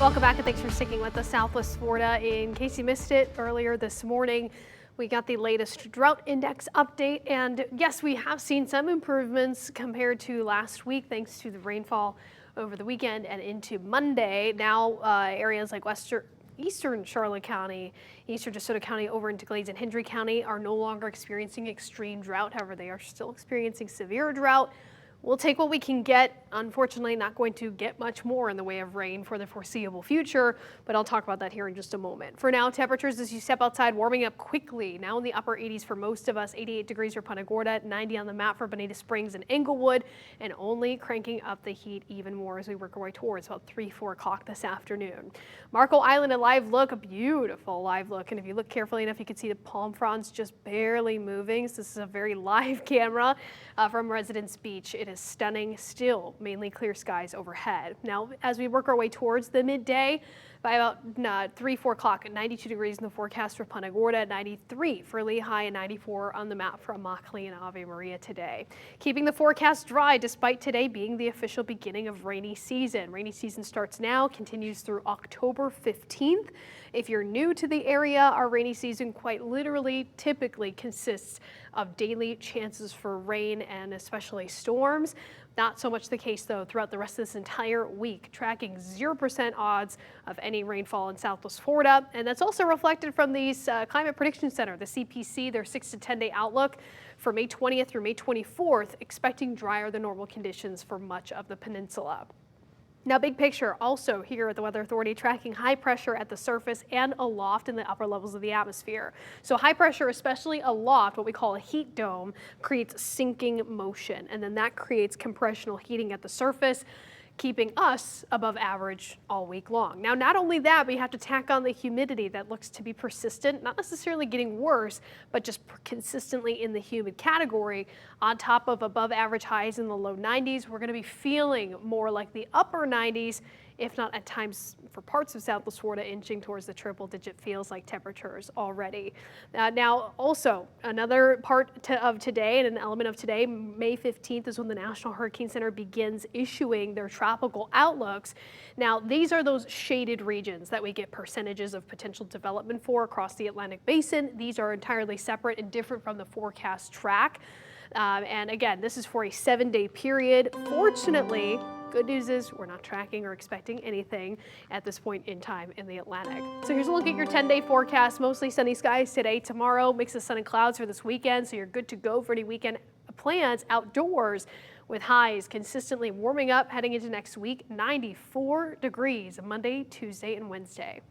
Welcome back and thanks for sticking with us. Southwest Florida. In case you missed it earlier this morning, we got the latest drought index update, and yes, we have seen some improvements compared to last week thanks to the rainfall over the weekend and into Monday. Now areas like eastern Charlotte County, eastern DeSoto County, over into Glades and Hendry County are no longer experiencing extreme drought. However, they are still experiencing severe drought. We'll take what we can get. Unfortunately, not going to get much more in the way of rain for the foreseeable future, but I'll talk about that here in just a moment. For now, temperatures as you step outside warming up quickly. Now in the upper 80s for most of us, 88 degrees for Punta Gorda, 90 on the map for Bonita Springs and Englewood, and only cranking up the heat even more as we work our way towards about 3-4 o'clock this afternoon. Marco Island, a live look, a beautiful live look, and if you look carefully enough, you can see the palm fronds just barely moving. So this is a very live camera from Residence Beach. It is stunning still, mainly clear skies overhead. Now, as we work our way towards the midday, by about 3-4 o'clock, 92 degrees in the forecast for Punta Gorda, 93 for Lehigh, and 94 on the map for Immokalee and Ave Maria today. Keeping the forecast dry despite today being the official beginning of rainy season. Rainy season starts now, continues through October 15th. If you're new to the area, our rainy season quite literally typically consists of daily chances for rain and especially storms. Not so much the case, though, throughout the rest of this entire week, tracking 0% odds of any rainfall in Southwest Florida. And that's also reflected from the Climate Prediction Center, the CPC, their 6 to 10 day outlook for May 20th through May 24th, expecting drier than normal conditions for much of the peninsula. Now, big picture also here at the Weather Authority, tracking high pressure at the surface and aloft in the upper levels of the atmosphere. So high pressure, especially aloft, what we call a heat dome, creates sinking motion, and then that creates compressional heating at the surface, keeping us above average all week long. Now, not only that, but you have to tack on the humidity that looks to be persistent, not necessarily getting worse, but just consistently in the humid category. On top of above average highs in the low 90s, we're going to be feeling more like the upper 90s, if not at times for parts of Southwest Florida inching towards the triple digit feels like temperatures already. Now, also another part of today and an element of today, May 15th is when the National Hurricane Center begins issuing their tropical outlooks. Now, these are those shaded regions that we get percentages of potential development for across the Atlantic Basin. These are entirely separate and different from the forecast track. And again, this is for a 7-day period. Fortunately, good news is we're not tracking or expecting anything at this point in time in the Atlantic. So here's a look at your 10-day forecast. Mostly sunny skies today, tomorrow, mix of sun and clouds for this weekend. So you're good to go for any weekend plans outdoors, with highs consistently warming up heading into next week. 94 degrees Monday, Tuesday, and Wednesday.